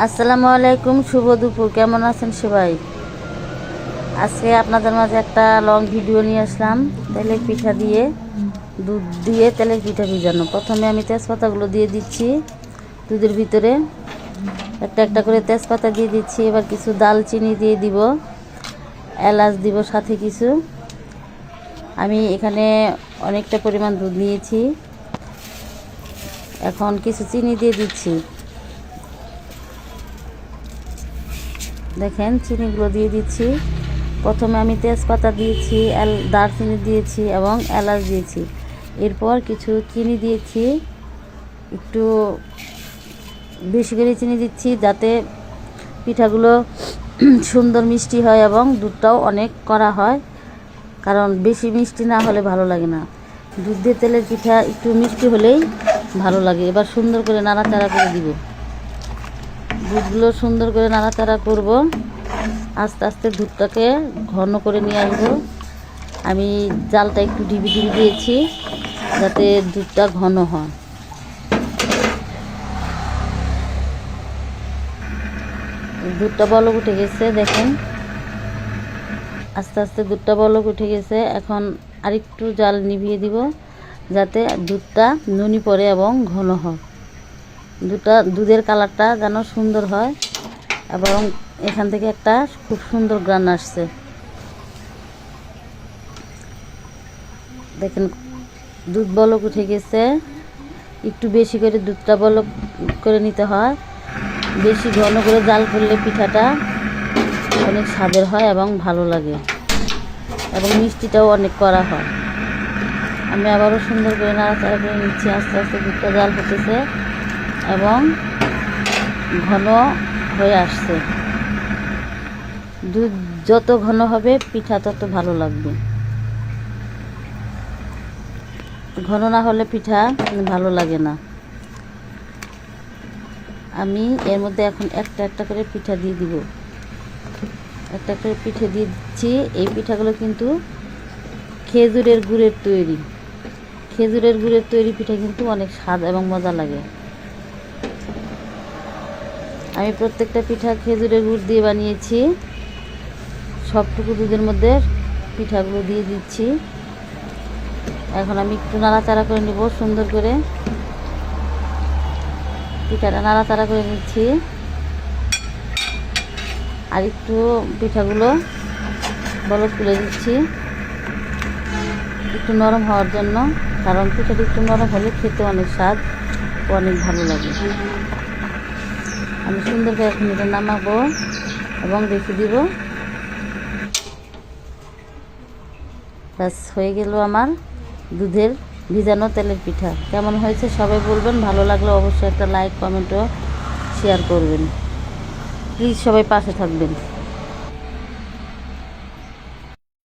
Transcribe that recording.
আসসালামু আলাইকুম, শুভ দুপুর। কেমন আছেন সবাই? আজকে আপনাদের মাঝে একটা লং ভিডিও নিয়ে আসলাম তেলের পিঠা দিয়ে, দুধ দিয়ে তেলের পিঠা ভিজানো। প্রথমে আমি তেজপাতাগুলো দিয়ে দিচ্ছি দুধের ভিতরে, একটা একটা করে তেজপাতা দিয়ে দিচ্ছি। এবার কিছু দালচিনি দিয়ে দিব, এলাচ দিব সাথে কিছু। আমি এখানে অনেকটা পরিমাণ দুধ নিয়েছি, এখন কিছু চিনি দিয়ে দিচ্ছি। দেখেন চিনিগুলো দিয়ে দিচ্ছি। প্রথমে আমি তেজপাতা দিয়েছি, দারচিনি দিয়েছি এবং এলাচ দিয়েছি। এরপর কিছু চিনি দিয়েছি, একটু বেশি করে চিনি দিচ্ছি যাতে পিঠাগুলো সুন্দর মিষ্টি হয় এবং দুধটাও অনেক কড়া হয়, কারণ বেশি মিষ্টি না হলে ভালো লাগে না। দুধ দিয়ে তেলের পিঠা একটু মিষ্টি হলেই ভালো লাগে। এবার সুন্দর করে নাড়াচাড়া করে দিব, দুধগুলো সুন্দর করে নাড়াচাড়া করব। আস্তে আস্তে দুধটাকে ঘন করে নিয়ে আসবো। আমি জালটা একটু ঢিবি ঢিবি দিয়েছি যাতে দুধটা ঘন হয়। দুধটা বলক উঠে গেছে, দেখেন আস্তে আস্তে দুধটা বলক উঠে গেছে। এখন আরেকটু জাল নিভিয়ে দিব যাতে দুধটা নুনি পড়ে এবং ঘন হয়, দুধের কালারটা যেন সুন্দর হয় এবং এখান থেকে একটা খুব সুন্দর গ্রান আসছে। দেখেন দুধ বলক উঠে গেছে। একটু বেশি করে দুধটা বলক করে নিতে হয়, বেশি ঘন করে জাল করলে পিঠাটা অনেক স্বাদের হয় এবং ভালো লাগে এবং মিষ্টিটাও অনেক কড়া হয়। আমি আবারও সুন্দর করে নাড়াচাড়া করে নিচ্ছি। আস্তে আস্তে দুধটা জাল হতেছে এবং ঘন হয়ে আসছে। দুধ যত ঘন হবে পিঠা তত ভালো লাগবে, ঘন না হলে পিঠা ভালো লাগে না। আমি এর মধ্যে এখন একটা একটা করে পিঠা দিয়ে দিব, একটা করে পিঠে দিয়ে দিচ্ছি। এই পিঠাগুলো কিন্তু খেজুরের গুড়ের তৈরি, খেজুরের গুড়ের তৈরি পিঠা কিন্তু অনেক স্বাদ এবং মজা লাগে। আমি প্রত্যেকটা পিঠা খেজুরের গুড় দিয়ে বানিয়েছি। সবটুকু দুধের মধ্যে পিঠাগুলো দিয়ে দিচ্ছি। এখন আমি একটু নাড়াচাড়া করে নিব, সুন্দর করে পিঠাটা নাড়াচাড়া করে নিচ্ছি। আর একটু পিঠাগুলো বলক তুলে দিচ্ছি একটু নরম হওয়ার জন্য, কারণ পিঠাটা একটু নরম হলে খেতে অনেক স্বাদ, অনেক ভালো লাগে। আমি সুন্দর করে এখন এটা নামাবো এবং রেখে দিব। ব্যাস হয়ে গেল আমার দুধের ভিজানো তেলের পিঠা। কেমন হয়েছে সবাই বলবেন, ভালো লাগলে অবশ্যই একটা লাইক, কমেন্ট ও শেয়ার করবেন। প্লিজ সবাই পাশে থাকবেন।